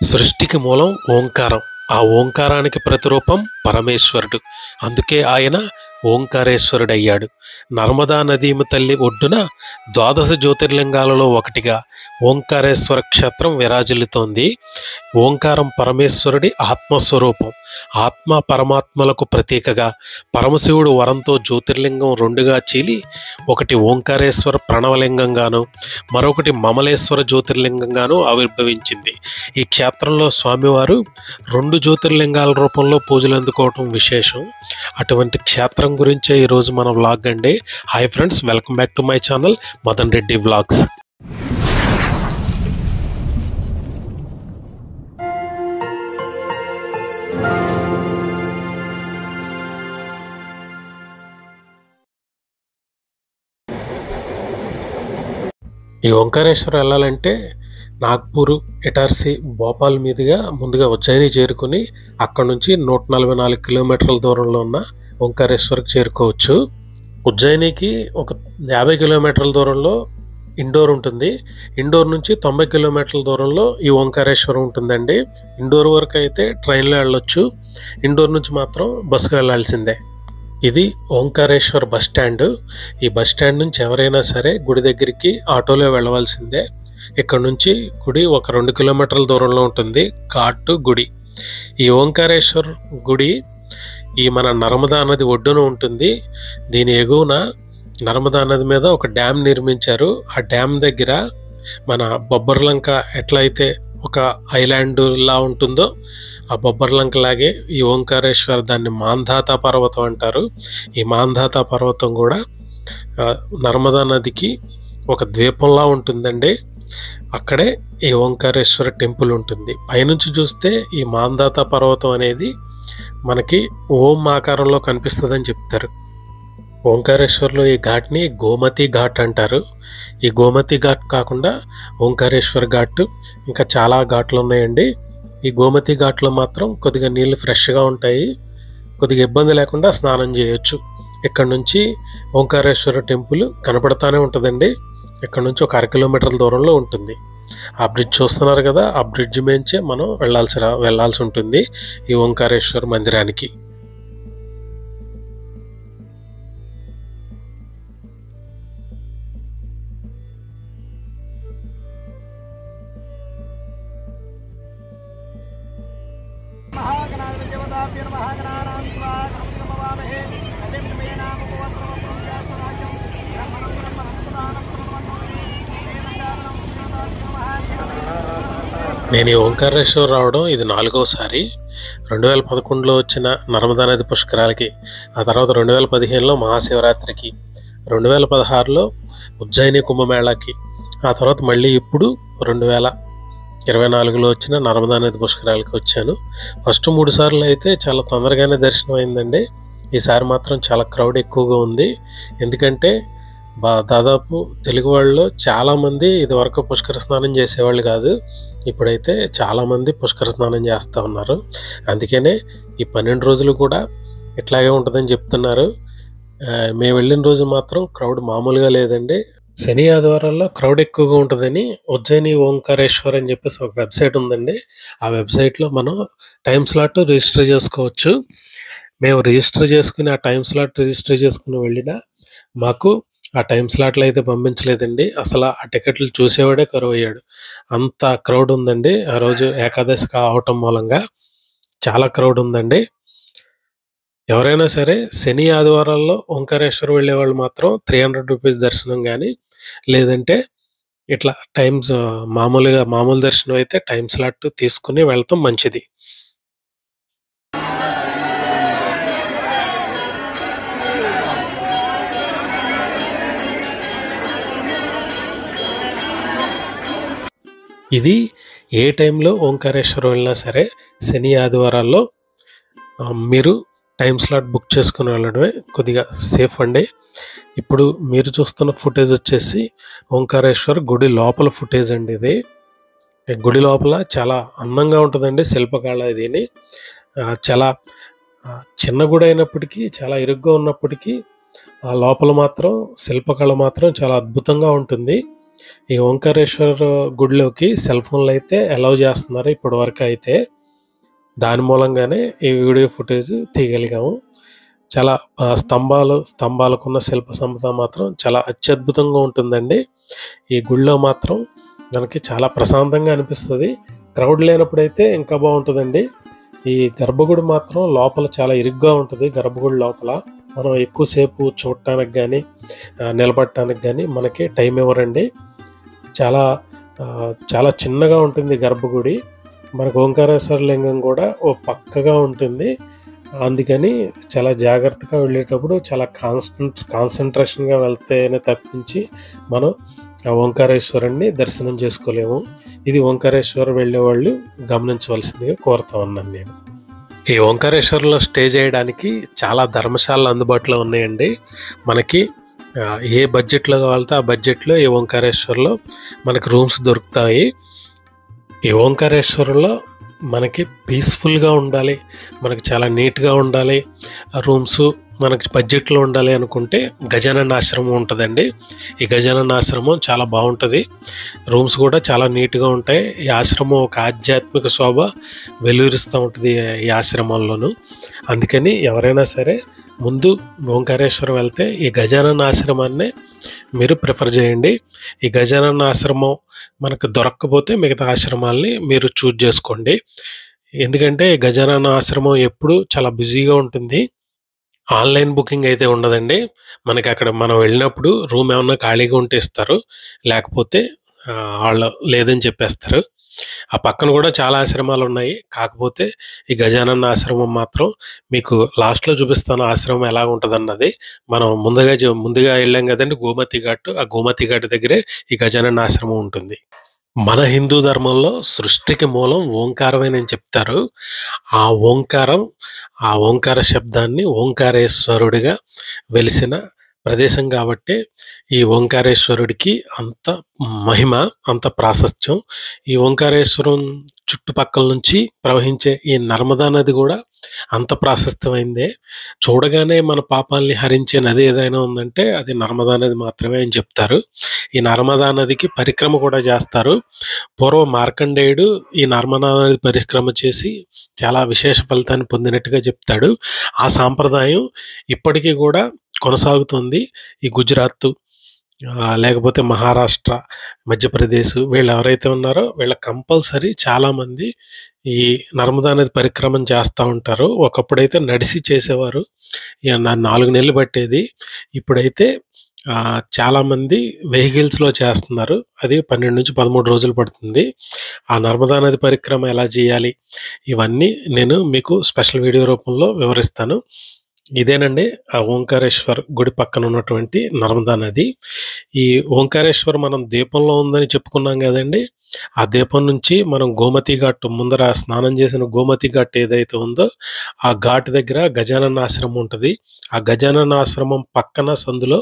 సృష్టికి మూలం ఓంకారం. ఆ ఓంకారానికి ప్రతిరూపం పరమేశ్వరుడు. అందుకే ఆయన ఓంకారేశ్వరుడయ్యాడు. నర్మదా నదీము తల్లి ఒడ్డున ద్వాదశ జ్యోతిర్లింగాలలో ఒకటిగా ఓంకారేశ్వర క్షేత్రం విరాజిల్లుతోంది. ఓంకారం పరమేశ్వరుడి ఆత్మస్వరూపం. ఆత్మ పరమాత్మలకు ప్రతీకగా పరమశివుడు వరంతో జ్యోతిర్లింగం రెండుగా చీలి ఒకటి ఓంకారేశ్వర ప్రణవలింగంగాను మరొకటి మమలేశ్వర జ్యోతిర్లింగంగాను ఆవిర్భవించింది. ఈ క్షేత్రంలో స్వామివారు రెండు జ్యోతిర్లింగాల రూపంలో పూజలు అందుకోవటం విశేషం. అటువంటి క్షేత్రం గురించే ఈరోజు మన వ్లాగ్ అండి. Hi friends, welcome back to my channel Madan Reddy vlogs. ఈ ఓంకారేశ్వరం వెళ్ళాలంటే నాగ్పూర్, ఇటార్సీ, భోపాల్ మీదుగా ముందుగా ఉజ్జయిని చేరుకుని అక్కడ నుంచి 144 కిలోమీటర్ల దూరంలో ఉన్న ఓంకారేశ్వర్కి చేరుకోవచ్చు. ఉజ్జయినికి ఒక 50 కిలోమీటర్ల దూరంలో ఇండోర్ ఉంటుంది. ఇండోర్ నుంచి 90 కిలోమీటర్ల దూరంలో ఈ ఓంకారేశ్వరం ఉంటుందండి. ఇండోర్ వరకు అయితే ట్రైన్లో వెళ్ళొచ్చు, ఇండోర్ నుంచి మాత్రం బస్సుకు వెళ్ళాల్సిందే. ఇది ఓంకారేశ్వర్ బస్ స్టాండ్. ఈ బస్ స్టాండ్ నుంచి ఎవరైనా సరే గుడి దగ్గరికి ఆటోలో వెళ్ళవలసిందే. ఇక్కడ నుంచి గుడి ఒక 2 కిలోమీటర్ల దూరంలో ఉంటుంది. ఘాట్ గుడి. ఈ ఓంకారేశ్వర్ గుడి ఈ మన నర్మదా నది ఒడ్డున ఉంటుంది. దీని ఎగువన నర్మదా నది మీద ఒక డ్యామ్ నిర్మించారు. ఆ డ్యామ్ దగ్గర మన బొబ్బర్లంక ఎట్లయితే ఒక ఐలాండ్ లా ఉంటుందో ఆ బొబ్బర్లంక లాగే ఈ ఓంకారేశ్వర్, దాన్ని మాంధాతా పర్వతం అంటారు. ఈ మాంధాతా పర్వతం కూడా నర్మదా నదికి ఒక ద్వీపంలా ఉంటుందండి. అక్కడే ఈ ఓంకారేశ్వర టెంపుల్ ఉంటుంది. పైనుంచి చూస్తే ఈ మాంధాతా పర్వతం అనేది మనకి ఓం ఆకారంలో కనిపిస్తుందని చెప్తారు. ఓంకారేశ్వర్లో ఈ ఘాట్ని గోమతి ఘాట్ అంటారు. ఈ గోమతి ఘాట్ కాకుండా ఓంకారేశ్వర్ ఘాట్ ఇంకా చాలా ఘాట్లు ఉన్నాయండి. ఈ గోమతి ఘాట్లో మాత్రం కొద్దిగా నీళ్ళు ఫ్రెష్గా ఉంటాయి, కొద్దిగా ఇబ్బంది లేకుండా స్నానం చేయొచ్చు. ఇక్కడ నుంచి ఓంకారేశ్వర టెంపుల్ కనపడతానే ఉంటుందండి. ఇక్కడ నుంచి ఒక 1/2 కిలోమీటర్ల దూరంలో ఉంటుంది. ఆ బ్రిడ్జ్ చూస్తున్నారు కదా, ఆ బ్రిడ్జ్ మేంచే మనం వెళ్ళాల్సి ఉంటుంది ఈ ఓంకారేశ్వర మందిరానికి. నేను ఈ ఓంకారేశ్వర్ రావడం ఇది 4వసారి. 2011లో వచ్చిన నర్మదా నది పుష్కరాలకి, ఆ తర్వాత 2015లో మహాశివరాత్రికి, 2016లో ఉజ్జయిని కుంభమేళాకి, ఆ తర్వాత మళ్ళీ ఇప్పుడు 2024లో వచ్చిన నర్మదా నది పుష్కరాలకి వచ్చాను. ఫస్ట్ 3 సార్లు అయితే చాలా తొందరగానే దర్శనం అయిందండి. ఈసారి మాత్రం చాలా క్రౌడ్ ఎక్కువగా ఉంది. ఎందుకంటే దాదాపు తెలుగు వాళ్ళలో చాలామంది ఇదివరకు పుష్కర స్నానం చేసేవాళ్ళు కాదు, ఇప్పుడైతే చాలామంది పుష్కర స్నానం చేస్తూ ఉన్నారు. అందుకనే ఈ 12 రోజులు కూడా ఇట్లాగే ఉంటుందని చెప్తున్నారు. మేము వెళ్ళిన రోజు మాత్రం క్రౌడ్ మామూలుగా లేదండి. శని ఆదివారాల్లో క్రౌడ్ ఎక్కువగా ఉంటుందని ఉజ్జయిని ఓంకారేశ్వర్ అని చెప్పేసి ఒక వెబ్సైట్ ఉందండి. ఆ వెబ్సైట్లో మనం టైం స్లాట్ రిజిస్టర్ చేసుకోవచ్చు. మేము రిజిస్టర్ చేసుకుని ఆ టైం స్లాట్ రిజిస్టర్ చేసుకుని వెళ్ళినా మాకు ఆ టైం స్లాట్లు అయితే పంపించలేదండి. అసలు ఆ టికెట్లు చూసేవాడే కరువు అయ్యాడు, అంత క్రౌడ్ ఉందండి. ఆ రోజు ఏకాదశి అవటం మూలంగా చాలా క్రౌడ్ ఉందండి. ఎవరైనా సరే శని ఆదివారాల్లో ఓంకారేశ్వర్ వెళ్ళే వాళ్ళు మాత్రం 300 రూపీస్ దర్శనం కానీ, లేదంటే ఇట్లా మామూలు దర్శనం అయితే టైం స్లాట్ తీసుకుని వెళ్తాం మంచిది. ఇది ఏ టైంలో ఓంకారేశ్వరం వెళ్ళినా సరే శని ఆదివారాల్లో మీరు టైం స్లాట్ బుక్ చేసుకుని వెళ్ళడమే కొద్దిగా సేఫ్ అండి. ఇప్పుడు మీరు చూస్తున్న ఫుటేజ్ వచ్చేసి ఓంకారేశ్వర్ గుడి లోపల ఫుటేజ్ అండి. ఇది గుడి లోపల చాలా అందంగా ఉంటుందండి శిల్పకళ. దీని చాలా చిన్న గుడి అయినప్పటికీ, చాలా ఇరుగ్గా ఉన్నప్పటికీ ఆ లోపల మాత్రం శిల్పకళ మాత్రం చాలా అద్భుతంగా ఉంటుంది. ఈ ఓంకారేశ్వర గుడిలోకి సెల్ ఫోన్లు అయితే అలౌ చేస్తున్నారు ఇప్పటి వరకు అయితే. దాని మూలంగానే ఈ వీడియో ఫుటేజ్ తీయగలిగాము. చాలా స్తంభాలకున్న శిల్ప సంపద మాత్రం చాలా అత్యద్భుతంగా ఉంటుందండి. ఈ గుడిలో మాత్రం మనకి చాలా ప్రశాంతంగా అనిపిస్తుంది. క్రౌడ్ లేనప్పుడైతే ఇంకా బాగుంటుందండి. ఈ గర్భగుడి మాత్రం లోపల చాలా ఇరుగ్గా ఉంటుంది. గర్భగుడి లోపల మనం ఎక్కువసేపు చూడటానికి కానీ నిలబడటానికి కానీ మనకి టైం ఇవ్వరండి. చాలా చిన్నగా ఉంటుంది గర్భగుడి. మనకు ఓంకారేశ్వర లింగం కూడా ఓ పక్కగా ఉంటుంది. అందుకని చాలా జాగ్రత్తగా వెళ్ళేటప్పుడు చాలా కాన్సన్ట్రేషన్గా వెళ్తేనే తప్పించి మనం ఆ ఓంకారేశ్వరుణ్ణి దర్శనం చేసుకోలేము. ఇది ఓంకారేశ్వర్ వెళ్ళే వాళ్ళు గమనించవలసిందిగా కోరుతా ఉన్నాను నేను. ఈ ఓంకారేశ్వర్లో స్టే చేయడానికి చాలా ధర్మశాలలు అందుబాటులో ఉన్నాయండి. మనకి ఏ బడ్జెట్లో కావాలితే ఆ బడ్జెట్లో ఈ ఓంకారేశ్వర్లో మనకి రూమ్స్ దొరుకుతాయి. ఈ ఓంకారేశ్వరంలో మనకి పీస్ఫుల్గా ఉండాలి, మనకి చాలా నీట్గా ఉండాలి, రూమ్స్ మనకి బడ్జెట్లో ఉండాలి అనుకుంటే గజానన ఆశ్రమం ఉంటుందండి. ఈ గజానన ఆశ్రమం చాలా బాగుంటుంది. రూమ్స్ కూడా చాలా నీట్గా ఉంటాయి. ఈ ఆశ్రమం ఒక ఆధ్యాత్మిక శోభ వెలువరిస్తూ ఉంటుంది ఈ ఆశ్రమంలోనూ. అందుకని ఎవరైనా సరే ముందు ఓంకారేశ్వరం వెళ్తే ఈ గజానన ఆశ్రమాన్నే మీరు ప్రిఫర్ చేయండి. ఈ గజానన ఆశ్రమం మనకు దొరక్కపోతే మిగతా ఆశ్రమాల్ని మీరు చూజ్ చేసుకోండి. ఎందుకంటే గజానన ఆశ్రమం ఎప్పుడు చాలా బిజీగా ఉంటుంది. ఆన్లైన్ బుకింగ్ అయితే ఉండదండి. మనకి అక్కడ మనం వెళ్ళినప్పుడు రూమ్ ఏమన్నా ఖాళీగా ఉంటే ఇస్తారు, లేకపోతే వాళ్ళు లేదని చెప్పేస్తారు. ఆ పక్కన కూడా చాలా ఆశ్రమాలు ఉన్నాయి. కాకపోతే ఈ గజానన ఆశ్రమం మాత్రం మీకు లాస్ట్లో చూపిస్తాను ఆశ్రమం ఎలా ఉంటుంది అన్నది. మనం ముందుగా వెళ్ళాం కదండి గోమతి ఘాట్. ఆ గోమతి ఘాట్ దగ్గరే ఈ గజానన ఆశ్రమం ఉంటుంది. మన హిందూ ధర్మంలో సృష్టికి మూలం ఓంకారమేనని చెప్తారు. ఆ ఓంకార శబ్దాన్ని ఓంకారేశ్వరుడిగా వెలిసిన ప్రదేశం కాబట్టి ఈ ఓంకారేశ్వరుడికి అంత మహిమ, అంత ప్రాశస్త్యం. ఈ ఓంకారేశ్వరం చుట్టుపక్కల నుంచి ప్రవహించే ఈ నర్మదా నది కూడా అంత ప్రాశస్త్యమైందే. చూడగానే మన పాపాలని హరించే నది ఏదైనా ఉందంటే అది నర్మదా నది మాత్రమే అని చెప్తారు. ఈ నర్మదా నదికి పరిక్రమ కూడా చేస్తారు. పూర్వం మార్కండేయుడు ఈ నర్మదా నది పరిక్రమ చేసి చాలా విశేష ఫలితాన్ని పొందినట్టుగా చెప్తాడు. ఆ సాంప్రదాయం ఇప్పటికీ కూడా కొనసాగుతుంది. ఈ గుజరాత్ లేకపోతే మహారాష్ట్ర, మధ్యప్రదేశ్ వీళ్ళు ఎవరైతే ఉన్నారో వీళ్ళ కంపల్సరీ చాలామంది ఈ నర్మదా నది పరిక్రమం చేస్తూ ఉంటారు. ఒకప్పుడైతే నడిచి చేసేవారు, 4 నెలలు పట్టేది. ఇప్పుడైతే చాలామంది వెహికల్స్లో చేస్తున్నారు. అది 12 నుంచి 13 రోజులు పడుతుంది. ఆ నర్మదా నది పరిక్రమ ఎలా చేయాలి ఇవన్నీ నేను మీకు స్పెషల్ వీడియో రూపంలో వివరిస్తాను. ఇదేనండి ఆ ఓంకారేశ్వర్ గుడి పక్కన ఉన్నటువంటి నర్మదా నది. ఈ ఓంకారేశ్వర్ మనం దీపంలో ఉందని చెప్పుకున్నాం కదండి. ఆ దీపం నుంచి మనం గోమతి ఘాట్ ముందర స్నానం చేసిన గోమతి ఘాట్ ఏదైతే ఉందో ఆ ఘాట్ దగ్గర గజానన ఆశ్రమం ఉంటుంది. ఆ గజానన ఆశ్రమం పక్కన సందులో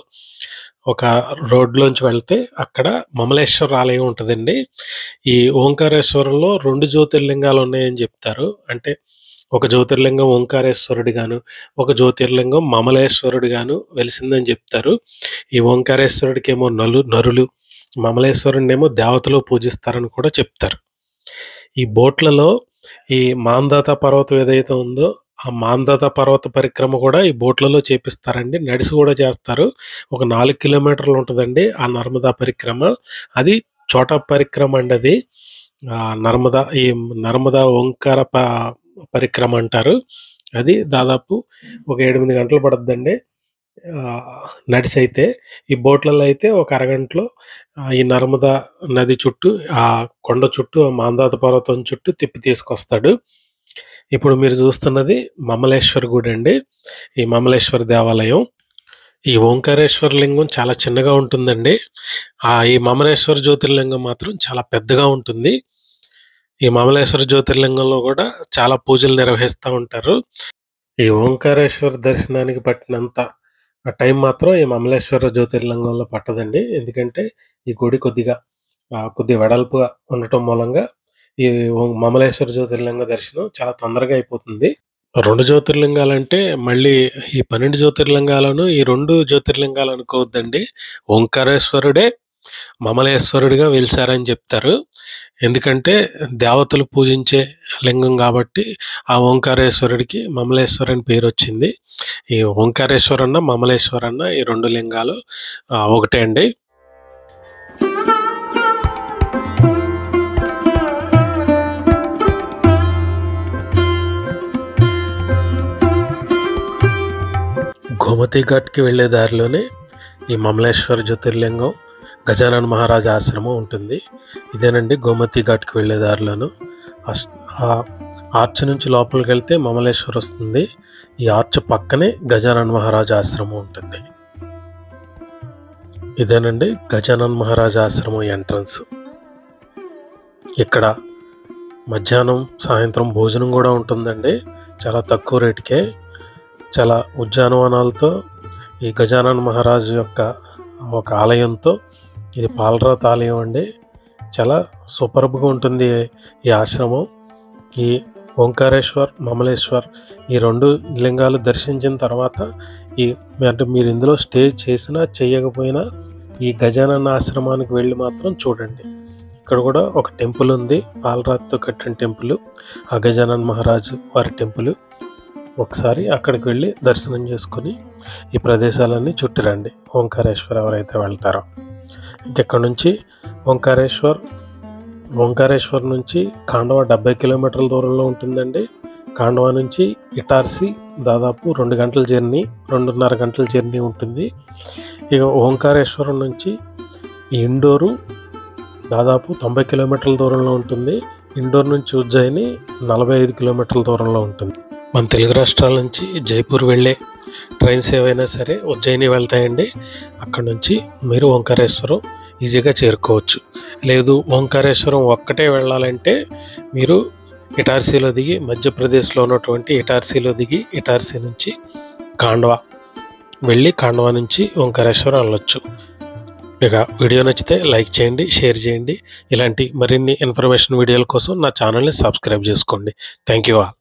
ఒక రోడ్లోంచి వెళ్తే అక్కడ మమలేశ్వర ఆలయం ఉంటుందండి. ఈ ఓంకారేశ్వరంలో 2 జ్యోతిర్లింగాలు ఉన్నాయని చెప్తారు. అంటే ఒక జ్యోతిర్లింగం ఓంకారేశ్వరుడు గాను, ఒక జ్యోతిర్లింగం మమలేశ్వరుడు గాను వెలిసిందని చెప్తారు. ఈ ఓంకారేశ్వరుడికి ఏమో నరులు, మమలేశ్వరుడినేమో దేవతలు పూజిస్తారని కూడా చెప్తారు. ఈ బోట్లలో ఈ మాందాత పర్వతం ఏదైతే ఉందో ఆ మాందాత పర్వత పరిక్రమ కూడా ఈ బోట్లలో చేపిస్తారండి. నడిచి కూడా చేస్తారు. ఒక 4 కిలోమీటర్లు ఉంటుందండి ఆ నర్మదా పరిక్రమ. అది చోటా పరిక్రమ అండి. అది ఈ నర్మదా ఓంకార పరిక్రమ అంటారు. అది దాదాపు ఒక 8 గంటలు పడుతుందండి నడిచి అయితే. ఈ బోట్లలో అయితే ఒక అరగంటలో ఈ నర్మదా నది చుట్టూ, ఆ కొండ చుట్టూ, మాందాత పర్వతం చుట్టూ తిప్పి తీసుకొస్తాడు. ఇప్పుడు మీరు చూస్తున్నది మమలేశ్వర గుడి అండి. ఈ మమలేశ్వర దేవాలయం. ఈ ఓంకారేశ్వర లింగం చాలా చిన్నగా ఉంటుందండి. ఈ మమలేశ్వర జ్యోతిర్లింగం మాత్రం చాలా పెద్దగా ఉంటుంది. ఈ మమలేశ్వర జ్యోతిర్లింగంలో కూడా చాలా పూజలు నిర్వహిస్తూ ఉంటారు. ఈ ఓంకారేశ్వర దర్శనానికి పట్టినంత టైం మాత్రం ఈ మమలేశ్వర జ్యోతిర్లింగంలో పట్టదండి. ఎందుకంటే ఈ గుడి కొద్దిగా వెడల్పుగా ఉండటం మూలంగా ఈ మమలేశ్వర జ్యోతిర్లింగ దర్శనం చాలా తొందరగా అయిపోతుంది. 2 జ్యోతిర్లింగాలంటే మళ్ళీ ఈ 12 జ్యోతిర్లింగాలను ఈ 2 జ్యోతిర్లింగాలు అనుకోవద్దండి. ఓంకారేశ్వరుడే మమలేశ్వరుడిగా వెలిశారని చెప్తారు. ఎందుకంటే దేవతలు పూజించే లింగం కాబట్టి ఆ ఓంకారేశ్వరుడికి మమలేశ్వర్ అని పేరు వచ్చింది. ఈ ఓంకారేశ్వరన్న మమలేశ్వరన్న ఈ 2 లింగాలు ఒకటే అండి. గోమతి ఘాట్కి వెళ్ళే దారిలోనే ఈ మమలేశ్వర జ్యోతిర్లింగం, గజానన మహారాజ్ ఆశ్రమం ఉంటుంది. ఇదేనండి గోమతి ఘాట్కి వెళ్ళే దారిలోను. ఆ ఆర్చ్ నుంచి లోపలికి వెళ్తే మమలేశ్వర్ వస్తుంది. ఈ ఆర్చ్ పక్కనే గజానన మహారాజ్ ఆశ్రమం ఉంటుంది. ఇదేనండి గజానన మహారాజ్ ఆశ్రమం ఎంట్రన్స్. ఇక్కడ మధ్యాహ్నం సాయంత్రం భోజనం కూడా ఉంటుందండి, చాలా తక్కువ రేటుకే. చాలా ఉద్యానవనాలతో ఈ గజానన మహారాజు యొక్క ఒక ఆలయంతో, ఇది పాలరాతి ఆలయం అండి. చాలా సూపర్బ్గా ఉంటుంది ఈ ఆశ్రమం. ఈ ఓంకారేశ్వర్, మమలేశ్వర్ ఈ 2 లింగాలు దర్శించిన తర్వాత అంటే మీరు ఇందులో స్టే చేసినా చేయకపోయినా ఈ గజానన ఆశ్రమానికి వెళ్ళి మాత్రం చూడండి. ఇక్కడ కూడా ఒక టెంపుల్ ఉంది, పాలరాతితో కట్టిన టెంపుల్, ఆ గజానన మహారాజు వారి టెంపుల్. ఒకసారి అక్కడికి వెళ్ళి దర్శనం చేసుకుని ఈ ప్రదేశాలన్నీ చుట్టిరండి ఓంకారేశ్వర్ ఎవరైతే వెళ్తారో. ఇంకెక్కడి నుంచి ఓంకారేశ్వర్ నుంచి ఖాండవా 70 కిలోమీటర్ల దూరంలో ఉంటుందండి. ఖాండవా నుంచి ఇటార్సి దాదాపు 2 గంటల జర్నీ, 2.5 గంటల జర్నీ ఉంటుంది. ఇక ఓంకారేశ్వరం నుంచి ఇండోరు దాదాపు 90 కిలోమీటర్ల దూరంలో ఉంటుంది. ఇండోర్ నుంచి ఉజ్జయిని 45 కిలోమీటర్ల దూరంలో ఉంటుంది. మన తెలుగు రాష్ట్రాల నుంచి జైపూర్ వెళ్ళే ట్రైన్స్ ఏవైనా సరే ఉజ్జయిని వెళ్తాయండి. అక్కడ నుంచి మీరు ఓంకారేశ్వరం ఈజీగా చేరుకోవచ్చు. లేదు ఓంకారేశ్వరం ఒక్కటే వెళ్ళాలంటే మీరు ఇటార్సీలో దిగి, మధ్యప్రదేశ్లో ఉన్నటువంటి ఇటార్సీలో దిగి, ఇటార్సీ నుంచి ఖాండవా వెళ్ళి ఖాండవా నుంచి ఓంకారేశ్వరం వెళ్ళొచ్చు. ఇక వీడియో నచ్చితే లైక్ చేయండి, షేర్ చేయండి. ఇలాంటి మరిన్ని ఇన్ఫర్మేషన్ వీడియోల కోసం నా ఛానల్ని సబ్స్క్రైబ్ చేసుకోండి. Thank you all.